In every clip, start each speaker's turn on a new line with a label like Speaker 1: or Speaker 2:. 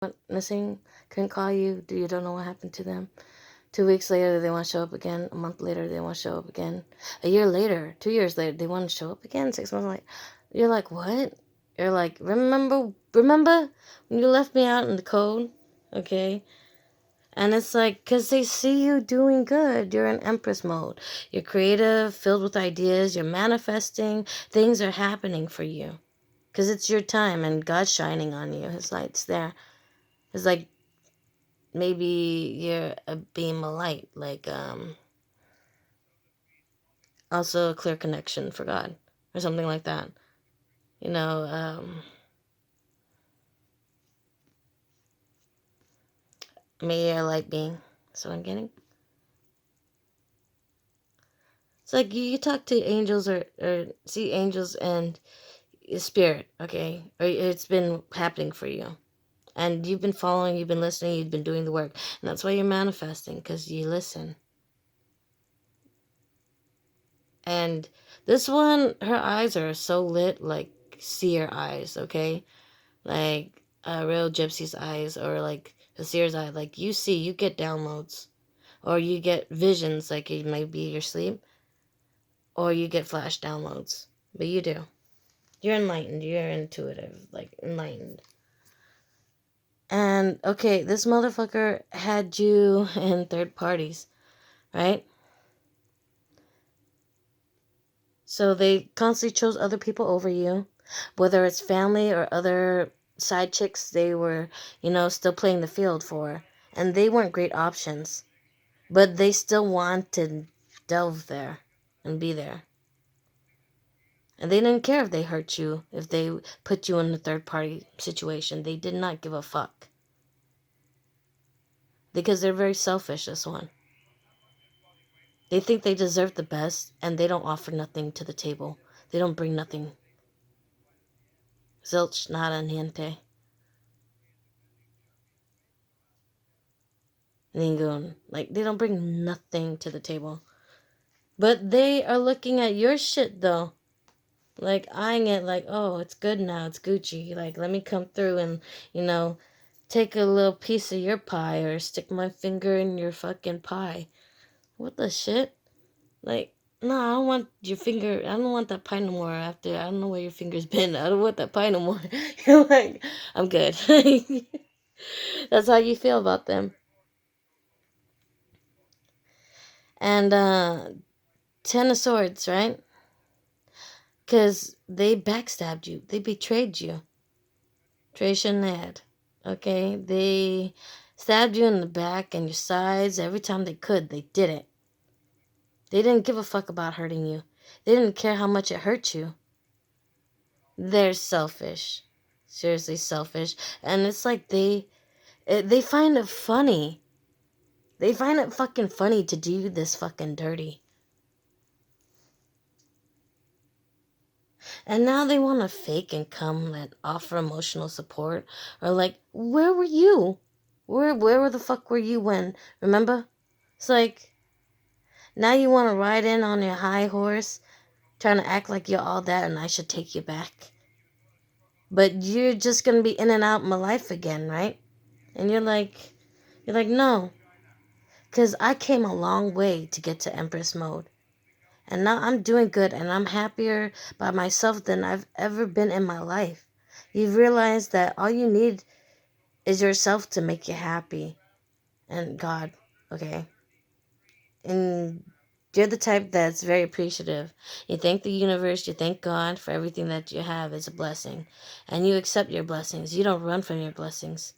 Speaker 1: went missing, couldn't call you, you don't know what happened to them. 2 weeks later, they want to show up again. A month later, they want to show up again. A year later, 2 years later, they want to show up again. 6 months later, you're like, what? You're like, remember when you left me out in the cold? Okay. And it's like, because they see you doing good. You're in Empress mode. You're creative, filled with ideas. You're manifesting. Things are happening for you. Because it's your time and God's shining on you. His light's there. It's like maybe you're a beam of light. Like, also a clear connection for God. Or something like that. You know, maybe you're a light being. That's what I'm getting. It's like you talk to angels or see angels and spirit, okay? Or it's been happening for you. And you've been following, you've been listening, you've been doing the work. And that's why you're manifesting, because you listen. And this one, her eyes are so lit, like seer eyes, okay? Like a real gypsy's eyes, or like a seer's eye. Like you see, you get downloads. Or you get visions, like it might be your sleep. Or you get flash downloads. But you do. You're enlightened. You're intuitive. Like enlightened. And, okay, this motherfucker had you in third parties, right? So they constantly chose other people over you, whether it's family or other side chicks they were, still playing the field for. And they weren't great options, but they still want to delve there and be there. And they didn't care if they hurt you, if they put you in a third party situation. They did not give a fuck. Because they're very selfish, this one. They think they deserve the best, and they don't offer nothing to the table. They don't bring nothing. Zilch, nada, niente. Ningun. Like, they don't bring nothing to the table. But they are looking at your shit, though. Like, eyeing it like, oh, it's good now, it's Gucci. Like, let me come through and, take a little piece of your pie or stick my finger in your fucking pie. What the shit? Like, no, I don't want your finger. I don't want that pie no more after. I don't know where your finger's been. I don't want that pie no more. You're like, I'm good. That's how you feel about them. And, Ten of Swords, right? Because they backstabbed you. They betrayed you. Trade. Okay? They stabbed you in the back and your sides every time they could. They did it. They didn't give a fuck about hurting you. They didn't care how much it hurt you. They're selfish. Seriously selfish. And it's like they find it funny. They find it fucking funny to do this fucking dirty. And now they want to fake and come and offer emotional support. Or like, where were you? Where the fuck were you when? Remember? It's like, now you want to ride in on your high horse, trying to act like you're all that and I should take you back. But you're just going to be in and out of my life again, right? And you're like, no. Because I came a long way to get to Empress mode. And now I'm doing good and I'm happier by myself than I've ever been in my life. You've realized that all you need is yourself to make you happy. And God, okay? And you're the type that's very appreciative. You thank the universe, you thank God for everything that you have is a blessing. And you accept your blessings. You don't run from your blessings.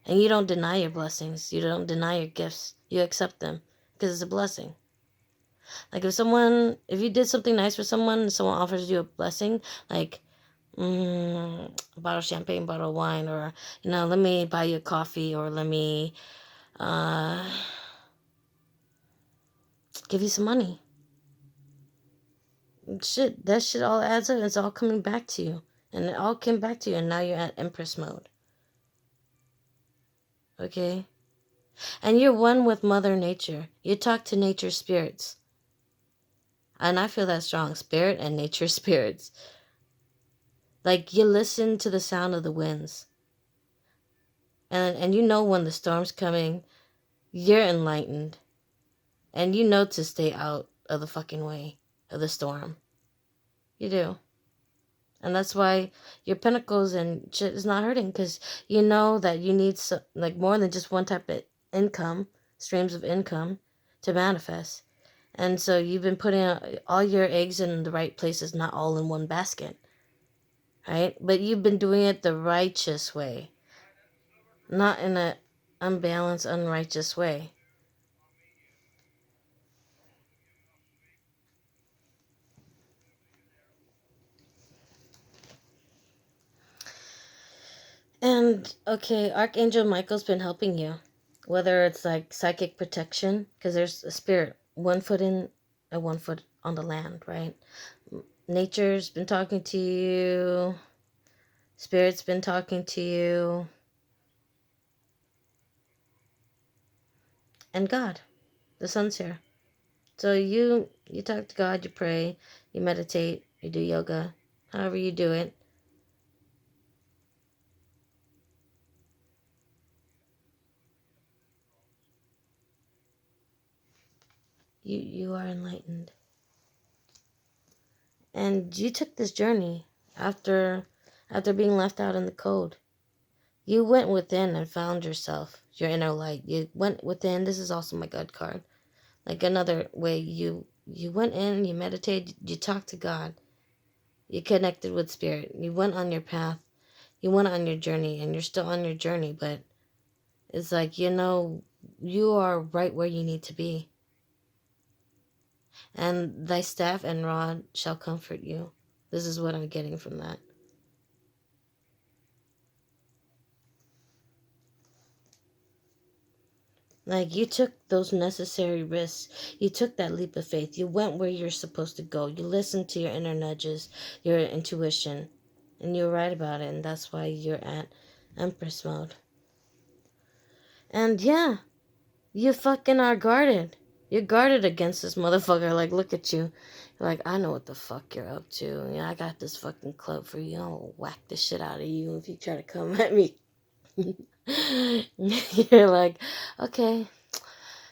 Speaker 1: And you don't deny your blessings. You don't deny your gifts. You accept them because it's a blessing. Like if you did something nice for someone and someone offers you a blessing, like a bottle of champagne, bottle of wine, or, let me buy you a coffee, or let me give you some money. That shit all adds up. It's all coming back to you. And it all came back to you, and now you're at Empress mode. Okay? And you're one with Mother Nature. You talk to nature spirits. And I feel that strong. Spirit and nature spirits. Like, you listen to the sound of the winds. And you know when the storm's coming, you're enlightened. And you know to stay out of the fucking way of the storm. You do. And that's why your pentacles and shit is not hurting, because you know that you need like more than just one type of income, streams of income to manifest. And so you've been putting all your eggs in the right places, not all in one basket, right? But you've been doing it the righteous way, not in a unbalanced, unrighteous way. And okay, Archangel Michael's been helping you, whether it's like psychic protection, because there's a spirit, 1 foot in and 1 foot on the land, right? Nature's been talking to you, spirit's been talking to you, and God, the sun's here. So you talk to God, you pray, you meditate, you do yoga, however you do it. You are enlightened. And you took this journey after being left out in the cold. You went within and found yourself, your inner light. You went within. This is also my God card. Like another way, you went in, you meditated, you talked to God. You connected with spirit. You went on your path. You went on your journey, and you're still on your journey, but it's like, you are right where you need to be. And thy staff and rod shall comfort you. This is what I'm getting from that. Like, you took those necessary risks. You took that leap of faith. You went where you're supposed to go. You listened to your inner nudges, your intuition. And you're right about it. And that's why you're at Empress mode. And yeah, you fucking are guarded. You're guarded against this motherfucker. Like, look at you. You're like, I know what the fuck you're up to. I got this fucking club for you. I'll whack the shit out of you if you try to come at me. You're like, okay.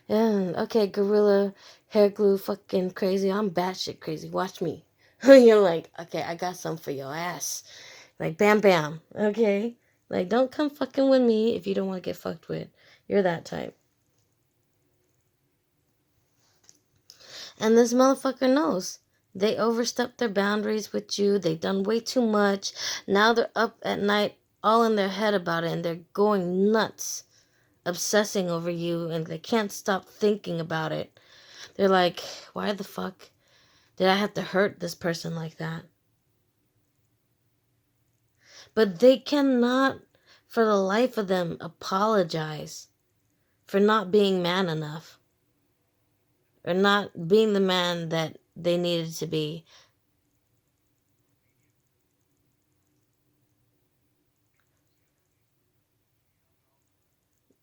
Speaker 1: Yeah, okay, gorilla, hair glue, fucking crazy. I'm batshit crazy. Watch me. You're like, okay, I got some for your ass. Like, bam, bam. Okay? Like, don't come fucking with me if you don't want to get fucked with. You're that type. And this motherfucker knows. They overstepped their boundaries with you. They done way too much. Now they're up at night all in their head about it, and they're going nuts, obsessing over you, and they can't stop thinking about it. They're like, why the fuck did I have to hurt this person like that? But they cannot, for the life of them, apologize for not being man enough, or not being the man that they needed to be.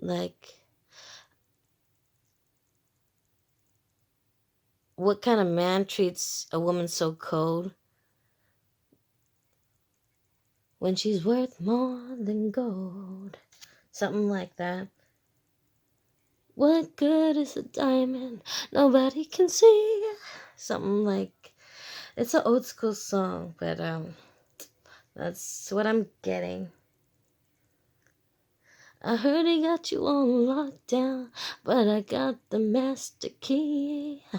Speaker 1: Like, what kind of man treats a woman so cold when she's worth more than gold? Something like that. What good is a diamond nobody can see? Something like, it's an old school song, but that's what I'm getting. I heard he got you on lockdown, but I got the master key. Da,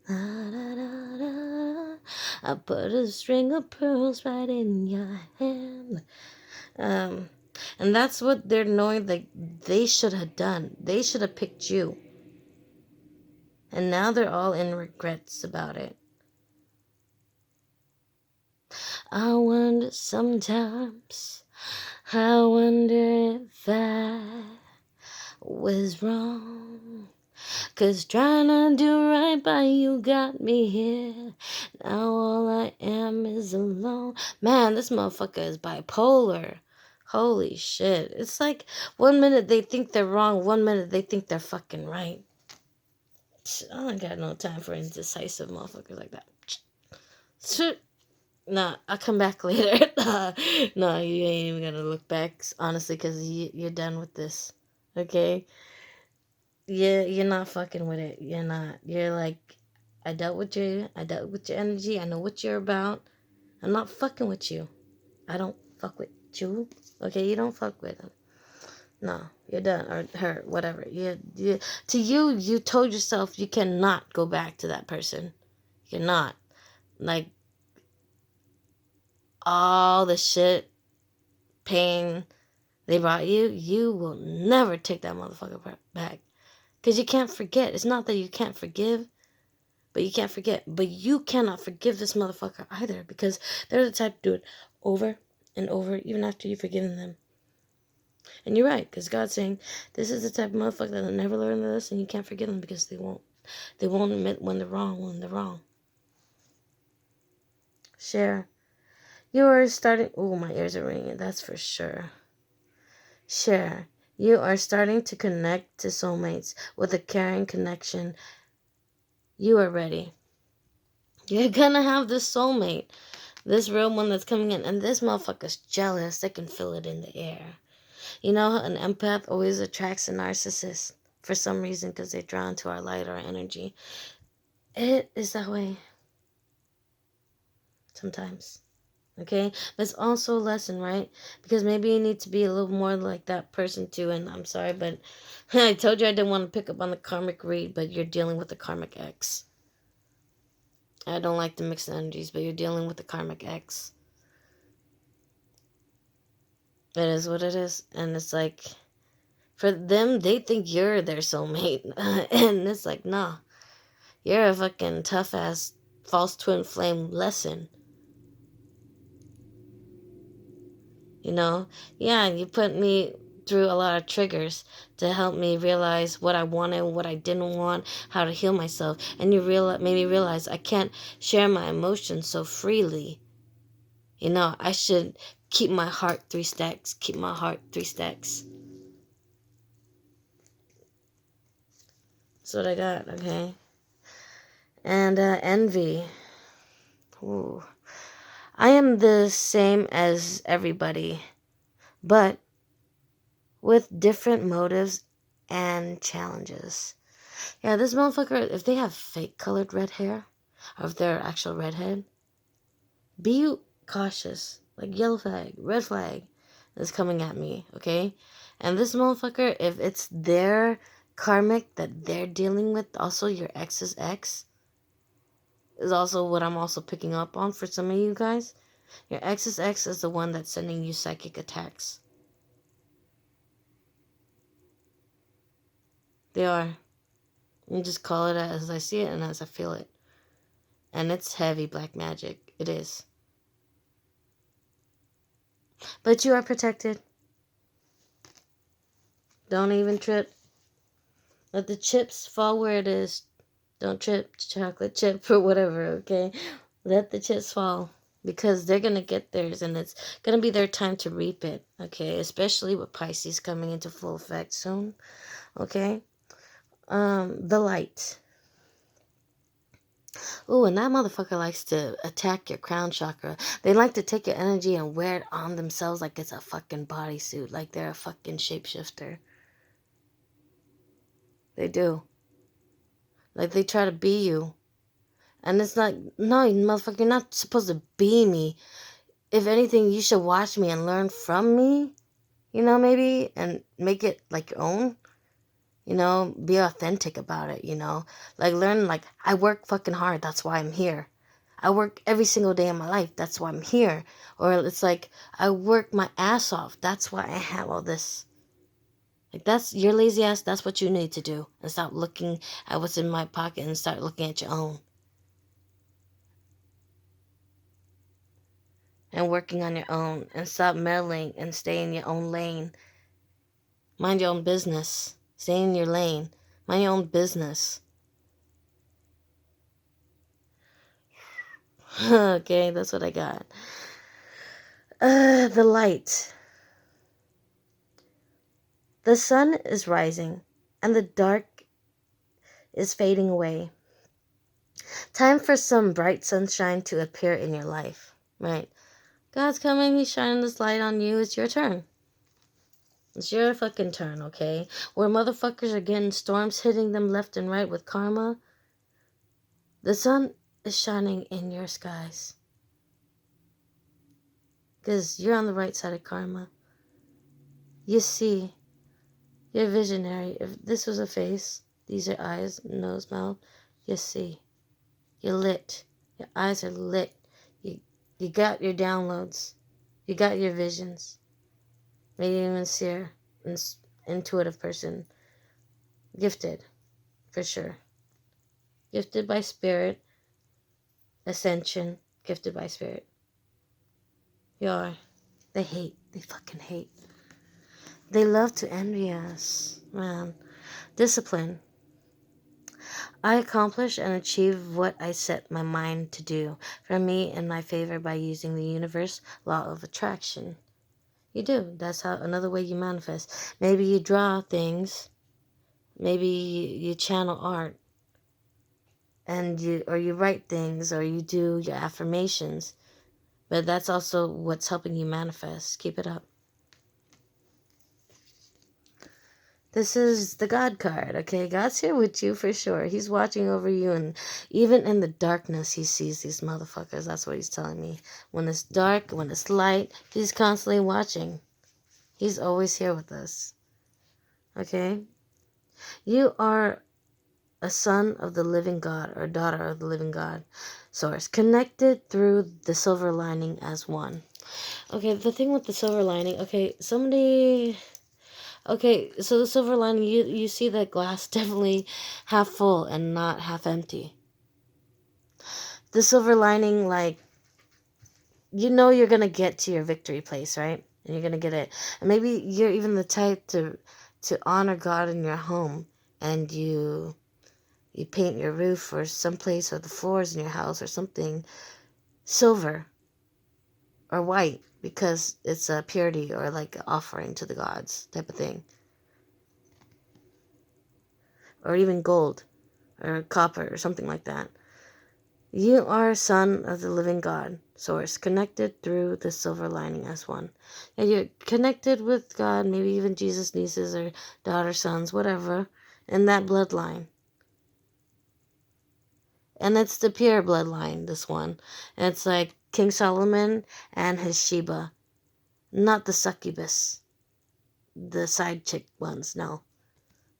Speaker 1: da, da, da. I put a string of pearls right in your hand. And that's what they're knowing that they should have done. They should have picked you. And now they're all in regrets about it. I wonder sometimes, I wonder if I was wrong. 'Cause trying to do right by you got me here. Now all I am is alone. Man, this motherfucker is bipolar. Holy shit. It's like 1 minute they think they're wrong, 1 minute they think they're fucking right. I don't got no time for indecisive motherfuckers like that. Shit. Nah, I'll come back later. No, you ain't even gonna look back, honestly, because you're done with this. Okay? You're not fucking with it. You're not. You're like, I dealt with you. I dealt with your energy. I know what you're about. I'm not fucking with you. I don't fuck with you. Okay? You don't fuck with him. No, you're done. Or her, whatever. To you, you told yourself you cannot go back to that person. You cannot. Like, all the shit, pain they brought you, you will never take that motherfucker back. Because you can't forget. It's not that you can't forgive, but you can't forget. But you cannot forgive this motherfucker either, because they're the type to do it over and over, even after you've forgiven them. And you're right, because God's saying, this is the type of motherfucker that'll never learn this, and you can't forgive them because they won't. They won't admit when they're wrong. Share. You are starting... Oh, my ears are ringing. That's for sure. Share. You are starting to connect to soulmates with a caring connection. You are ready. You're gonna have this soulmate. This real one that's coming in. And this motherfucker's jealous. They can feel it in the air. You know, an empath always attracts a narcissist for some reason because they're drawn to our light, our energy. It is that way. Sometimes. Okay? But it's also a lesson, right? Because maybe you need to be a little more like that person too. And I'm sorry, but I told you I didn't want to pick up on the karmic read, but you're dealing with the karmic X. I don't like to mix the energies, but you're dealing with the karmic X. It is what it is. And it's like, for them, they think you're their soulmate. And it's like, nah. You're a fucking tough-ass false twin flame lesson. You know? Yeah, you put me through a lot of triggers to help me realize what I wanted, what I didn't want, how to heal myself. And you made me realize I can't share my emotions so freely. You know, I should keep my heart 3 stacks. Keep my heart 3 stacks. That's what I got, okay? And envy. Ooh. I am the same as everybody, but with different motives and challenges. Yeah, this motherfucker, if they have fake colored red hair, or if they're actual redhead, be cautious. Like, yellow flag, red flag is coming at me, okay? And this motherfucker, if it's their karmic that they're dealing with, also your ex's ex, is also what I'm also picking up on for some of you guys. Your ex's ex is the one that's sending you psychic attacks. They are. You just call it as I see it and as I feel it. And it's heavy black magic. It is. But you are protected. Don't even trip. Let the chips fall where it is. Don't trip chocolate chip or whatever, okay? Let the chips fall. Because they're going to get theirs and it's going to be their time to reap it, okay? Especially with Pisces coming into full effect soon, okay? The light. Ooh, and that motherfucker likes to attack your crown chakra. They like to take your energy and wear it on themselves like it's a fucking bodysuit, like they're a fucking shapeshifter. They do. Like they try to be you. And it's like, no, motherfucker, you're not supposed to be me. If anything, you should watch me and learn from me, you know, maybe, and make it like your own. You know, be authentic about it, you know. Like, learn, like, I work fucking hard. That's why I'm here. I work every single day of my life. That's why I'm here. Or it's like, I work my ass off. That's why I have all this. Like, that's your lazy ass. That's what you need to do. And stop looking at what's in my pocket and start looking at your own. And working on your own. And stop meddling and stay in your own lane. Mind your own business. Stay in your lane. Mind your own business. Okay, that's what I got. The light. The sun is rising, and the dark is fading away. Time for some bright sunshine to appear in your life. Right. God's coming. He's shining this light on you. It's your turn. It's your fucking turn, okay? Where motherfuckers are getting storms hitting them left and right with karma, the sun is shining in your skies. Because you're on the right side of karma. You see. You're visionary. If this was a face, these are eyes, nose, mouth. You see. You're lit. Your eyes are lit. You got your downloads. You got your visions. Maybe even seer, intuitive person. Gifted, for sure. Gifted by spirit. Ascension. Gifted by spirit. You are. They hate. They fucking hate. They love to envy us. Man. Discipline. I accomplish and achieve what I set my mind to do for me in my favor by using the universe law of attraction. You do. That's how another way you manifest. Maybe you draw things. Maybe you channel art, and you write things, or you do your affirmations. But that's also what's helping you manifest. Keep it up. This is the God card, okay? God's here with you for sure. He's watching over you, and even in the darkness, he sees these motherfuckers. That's what he's telling me. When it's dark, when it's light, he's constantly watching. He's always here with us, okay? You are a son of the living God, or daughter of the living God source, connected through the silver lining as one. Okay, the thing with the silver lining, okay, so the silver lining, you see that glass definitely half full and not half empty. The silver lining, like, you're going to get to your victory place, right? And you're going to get it. And maybe you're even the type to honor God in your home, and you paint your roof or someplace, or the floors in your house or something silver or white, because it's a purity, or like an offering to the gods type of thing. Or even gold or copper or something like that. You are a son of the living God source, connected through the silver lining as one. And you're connected with God, maybe even Jesus' nieces or daughter, sons, whatever, in that bloodline. And it's the pure bloodline, this one. And it's like King Solomon and his Sheba. Not the succubus. The side chick ones, no.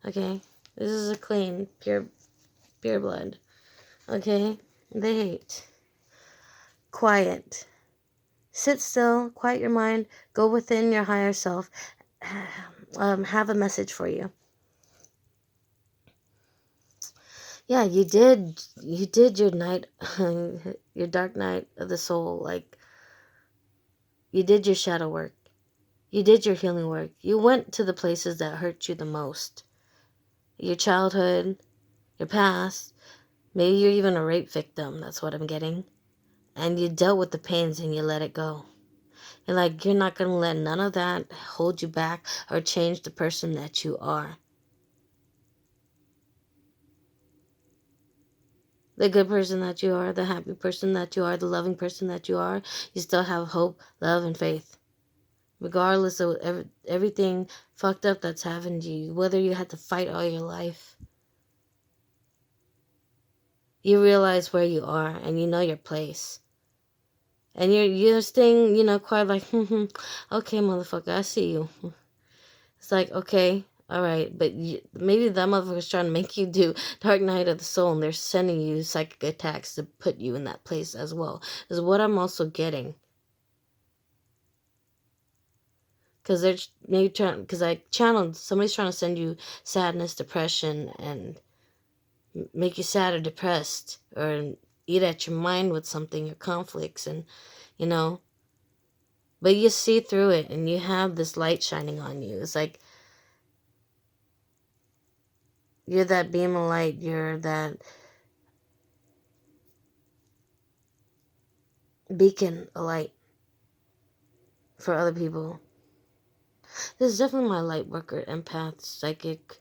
Speaker 1: Okay? This is a clean, pure blood. Okay? They hate. Quiet. Sit still, quiet your mind, go within your higher self. Have a message for you. Yeah, you did your night, your dark night of the soul. Like, you did your shadow work. You did your healing work. You went to the places that hurt you the most. Your childhood, your past. Maybe you're even a rape victim. That's what I'm getting. And you dealt with the pains and you let it go. And like, you're not going to let none of that hold you back or change the person that you are. The good person that you are, the happy person that you are, the loving person that you are, you still have hope, love, and faith. Regardless of everything fucked up that's happened to you, whether you had to fight all your life, you realize where you are and you know your place. And you're staying, quiet, like, okay, motherfucker, I see you. It's like, okay, all right, but maybe that motherfucker's trying to make you do Dark Night of the Soul, and they're sending you psychic attacks to put you in that place as well, is what I'm also getting. Because they're maybe trying, because I channeled, somebody's trying to send you sadness, depression, and make you sad or depressed, or eat at your mind with something, or conflicts, and, but you see through it, and you have this light shining on you. It's like, you're that beam of light, you're that beacon of light for other people. This is definitely my light worker, empath, psychic,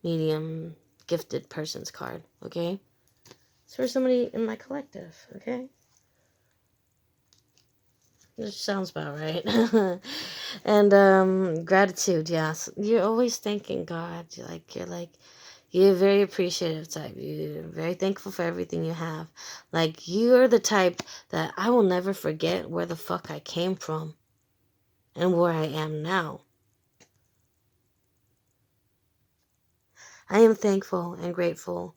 Speaker 1: medium, gifted person's card, okay? It's for somebody in my collective, okay? It sounds about right. And gratitude, yes. You're always thanking God. You're a very appreciative type. You're very thankful for everything you have. Like, you're the type that I will never forget where the fuck I came from and where I am now. I am thankful and grateful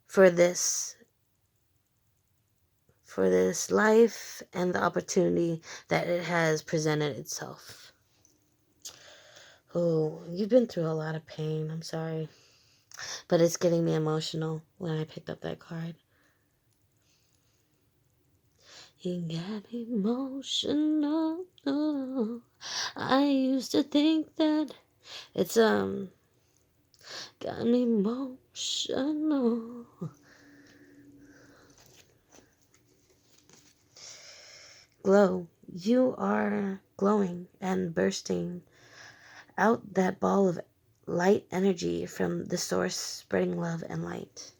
Speaker 1: for this life and the opportunity that it has presented itself. Oh, you've been through a lot of pain. I'm sorry. But it's getting me emotional when I picked up that card. You got me emotional. I used to think that it's got me emotional. Glow. You are glowing and bursting out that ball of light energy from the source, spreading love and light.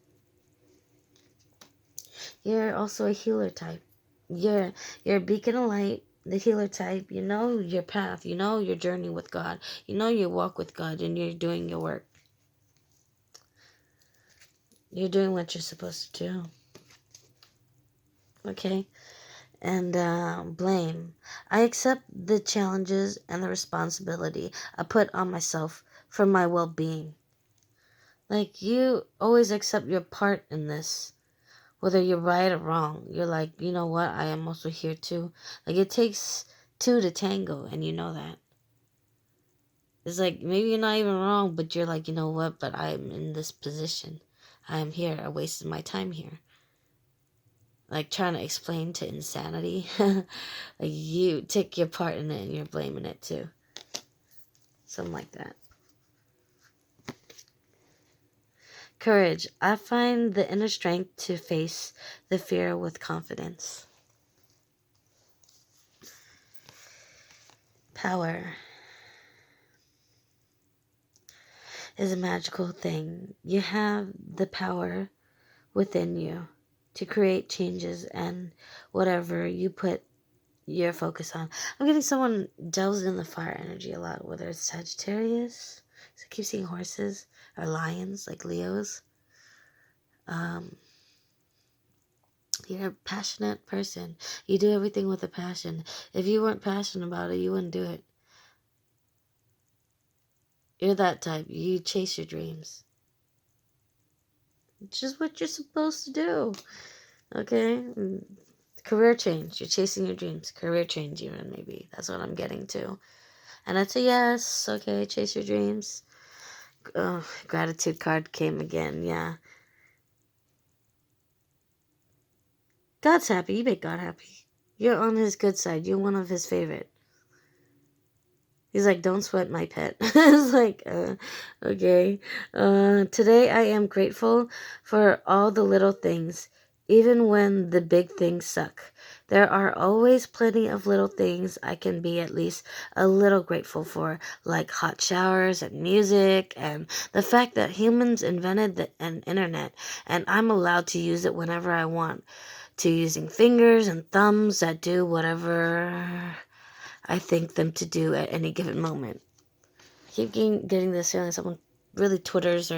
Speaker 1: You're also a healer type. You're a beacon of light, the healer type. You know your path. You know your journey with God. You know your walk with God, and you're doing your work. You're doing what you're supposed to do. Okay? And blame. I accept the challenges and the responsibility I put on myself for my well-being. Like, you always accept your part in this. Whether you're right or wrong, you're like, you know what, I am also here too. Like, it takes two to tango, and you know that. It's like, maybe you're not even wrong, but you're like, you know what, but I'm in this position. I am here. I wasted my time here. Like, trying to explain to insanity. Like, you take your part in it and you're blaming it too. Something like that. Courage. I find the inner strength to face the fear with confidence. Power is a magical thing. You have the power within you to create changes and whatever you put your focus on. I'm getting someone delves in the fire energy a lot, whether it's Sagittarius, so I keep seeing horses, or lions, like Leos. You're a passionate person. You do everything with a passion. If you weren't passionate about it, you wouldn't do it. You're that type. You chase your dreams. It's just what you're supposed to do. Okay? Career change. You're chasing your dreams. Career change, even, maybe. That's what I'm getting to. And that's a yes. Okay, chase your dreams. Oh, gratitude card came again. Yeah. God's happy. You make God happy. You're on his good side. You're one of his favorite. He's like, don't sweat my pet. It's like, okay. Today I am grateful for all the little things, even when the big things suck. There are always plenty of little things I can be at least a little grateful for, like hot showers and music and the fact that humans invented an internet and I'm allowed to use it whenever I want, to using fingers and thumbs that do whatever I think them to do at any given moment. I keep getting this feeling someone really twiddles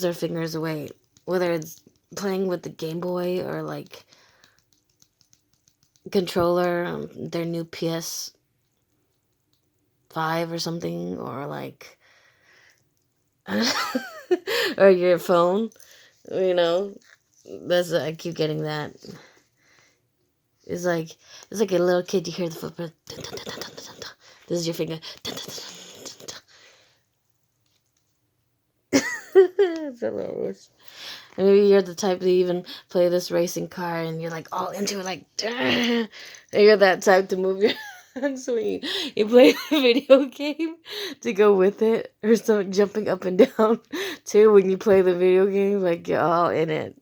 Speaker 1: their fingers away, whether it's playing with the Game Boy or like controller, their new PS5 or something, or like or your phone. You know, I keep getting that. It's like a little kid. You hear the footprint. This is your finger. It's hilarious. And maybe you're the type to even play this racing car and you're like all into it, like, and you're that type to move your hands when you play the video game to go with it, or some jumping up and down too when you play the video game, like you're all in it.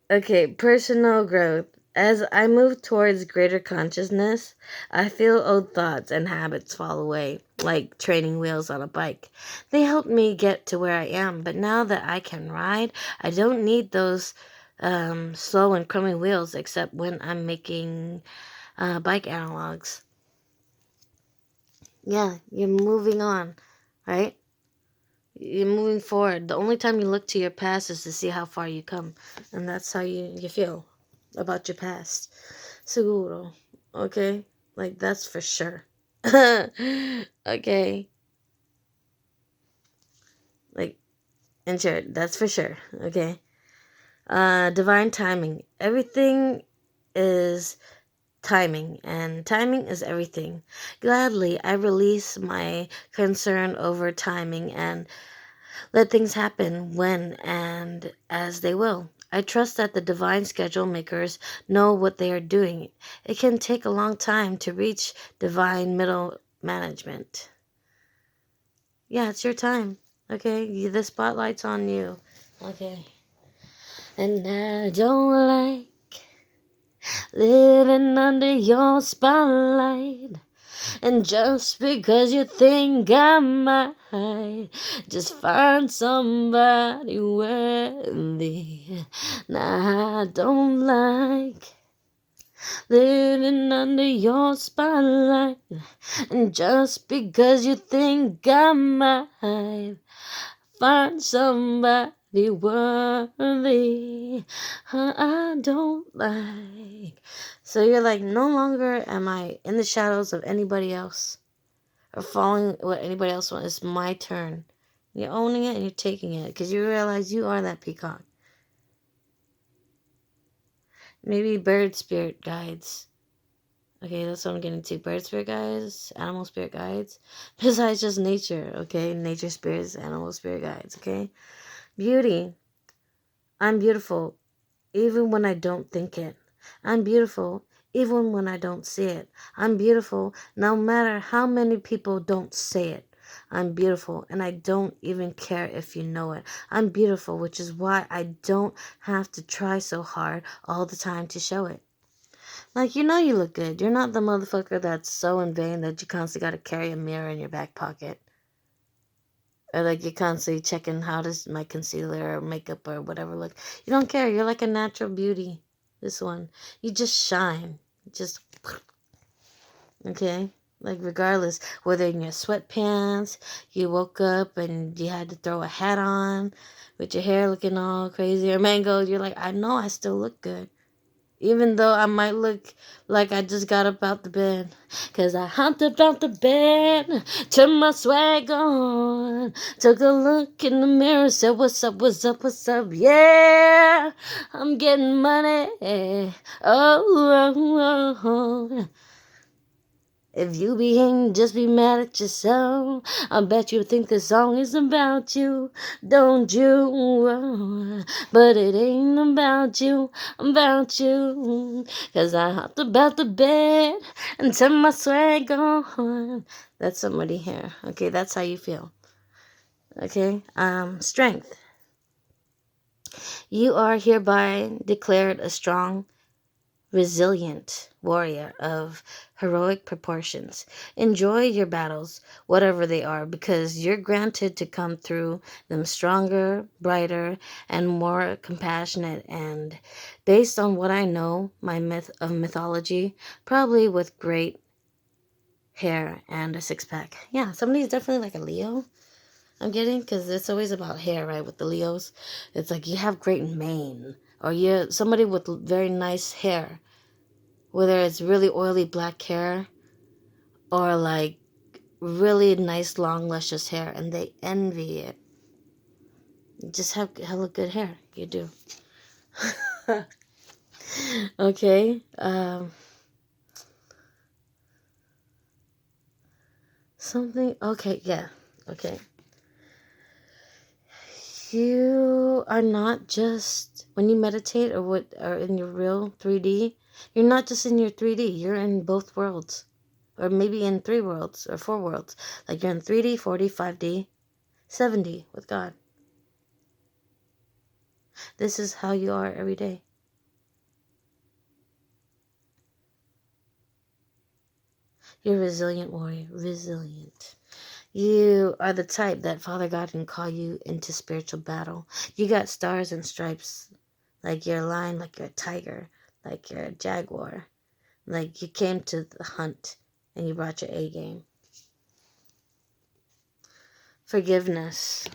Speaker 1: Okay, personal growth. As I move towards greater consciousness, I feel old thoughts and habits fall away, like training wheels on a bike. They helped me get to where I am, but now that I can ride, I don't need those slow and crummy wheels, except when I'm making bike analogs. Yeah, you're moving on, right? You're moving forward. The only time you look to your past is to see how far you come. And that's how you feel about your past. Seguro. Okay? Like, that's for sure. Okay? Like, and sure, that's for sure. Okay? Divine timing. Everything is timing, and timing is everything. Gladly, I release my concern over timing and let things happen when and as they will. I trust that the divine schedule makers know what they are doing. It can take a long time to reach divine middle management. Yeah, it's your time. Okay? The spotlight's on you. Okay. And I don't like living under your spotlight. And just because you think I might just find somebody worthy. Nah, I don't like living under your spotlight. And just because you think I might find somebody worthy, I don't like. So you're like, no longer am I in the shadows of anybody else or following what anybody else wants. It's my turn. You're owning it and you're taking it because you realize you are that peacock. Maybe bird spirit guides. Okay, that's what I'm getting to. Bird spirit guides, animal spirit guides. Besides just nature, okay? Nature spirits, animal spirit guides, okay? Beauty. I'm beautiful even when I don't think it. I'm beautiful even when I don't see it. I'm beautiful no matter how many people don't say it. I'm beautiful and I don't even care if you know it. I'm beautiful, which is why I don't have to try so hard all the time to show it. Like, you know you look good. You're not the motherfucker that's so in vain that you constantly gotta carry a mirror in your back pocket. Or like you're constantly checking how does my concealer or makeup or whatever look. You don't care. You're like a natural beauty. This one. You just shine. Just, okay? Like regardless, whether in your sweatpants, you woke up and you had to throw a hat on with your hair looking all crazy or mangled, you're like, I know I still look good. Even though I might look like I just got up out the bed. Cause I hopped up out the bed, turned my swag on, took a look in the mirror, said, what's up, what's up, what's up? Yeah, I'm getting money. Oh. If you just be mad at yourself. I bet you think this song is about you, don't you? But it ain't about you, about you. Cause I hopped about the bed and turned my swag on. That's somebody here. Okay, that's how you feel. Okay, strength. You are hereby declared a strong, resilient warrior of heroic proportions. Enjoy your battles, whatever they are, because you're granted to come through them stronger, brighter, and more compassionate. And based on what I know, my myth of mythology, probably with great hair and a six-pack. Yeah, somebody's definitely like a Leo. I'm getting, because it's always about hair, right? With the Leos, it's like you have great mane, or you're somebody with very nice hair, whether it's really oily black hair or like really nice long luscious hair, and they envy it. You just have hella good hair. You do. Okay. Something. Okay. Yeah. Okay. You are not just when you meditate or what are in your real 3D. You're not just in your 3D. You're in both worlds. Or maybe in 3 worlds or 4 worlds. Like you're in 3D, 4D, 5D, 7D with God. This is how you are every day. You're a resilient warrior. Resilient. You are the type that Father God can call you into spiritual battle. You got stars and stripes Like you're a lion, like you're a tiger, like you're a jaguar. Like you came to the hunt and you brought your A game. Forgiveness.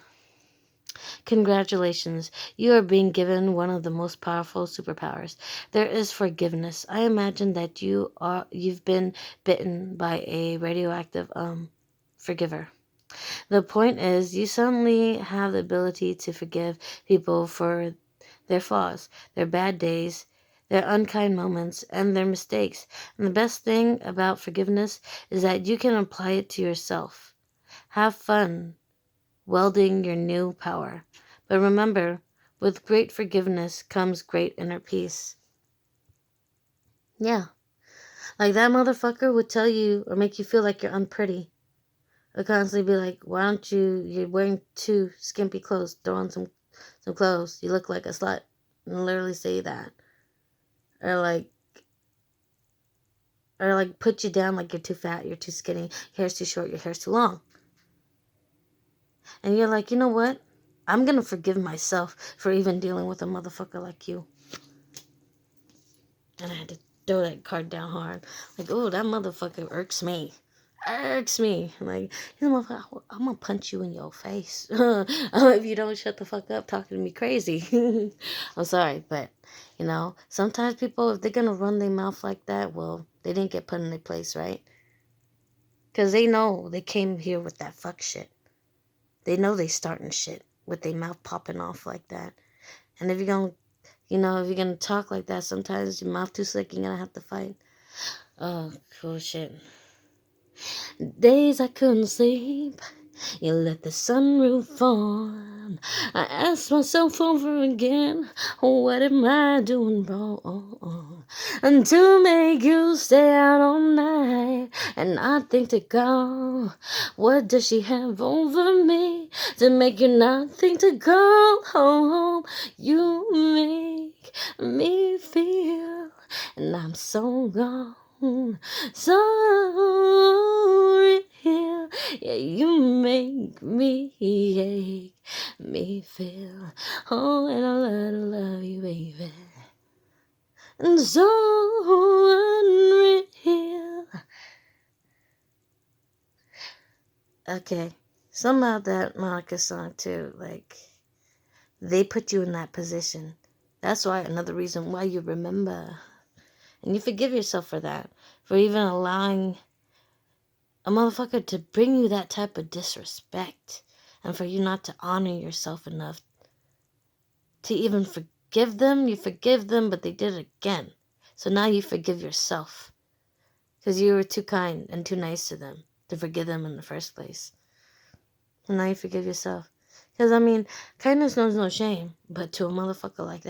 Speaker 1: Congratulations, you are being given one of the most powerful superpowers. There is forgiveness. I imagine that you've been bitten by a radioactive forgiver. The point is, you suddenly have the ability to forgive people for their flaws, their bad days, their unkind moments, and their mistakes. And the best thing about forgiveness is that you can apply it to yourself. Have fun welding your new power. But remember, with great forgiveness comes great inner peace. Yeah, like that motherfucker would tell you or make you feel like you're unpretty. Or constantly be like, why don't you're wearing too skimpy clothes, throw on some clothes, you look like a slut. And literally say that. Or like put you down like you're too fat, you're too skinny, your hair's too short, your hair's too long. And you're like, you know what? I'm gonna forgive myself for even dealing with a motherfucker like you. And I had to throw that card down hard. Like, oh, that motherfucker irks me. Irks me. Like, I'm gonna punch you in your face. If you don't shut the fuck up talking to me crazy. I'm sorry, but, sometimes people, if they're gonna run their mouth like that, well, they didn't get put in their place, right? Because they know they came here with that fuck shit. They know they starting shit with their mouth popping off like that. And if you're gonna if you're gonna talk like that, sometimes your mouth too slick, you're gonna have to fight. Oh, cool shit. Days I couldn't sleep, you let the sunroof on. I asked myself over again, what am I doing wrong? And to make you stay out all night and not think to go. What does she have over me to make you not think to go home? You make me feel, and I'm so gone. So real, yeah, you make me ache, me feel, oh, and I love you, baby, and so unreal. Okay, some of that Monica song too, like, they put you in that position. That's why, another reason why you remember. And you forgive yourself for that, for even allowing a motherfucker to bring you that type of disrespect, and for you not to honor yourself enough to even forgive them. You forgive them, but they did it again. So now you forgive yourself because you were too kind and too nice to them to forgive them in the first place. And now you forgive yourself. Because, kindness knows no shame, but to a motherfucker like that,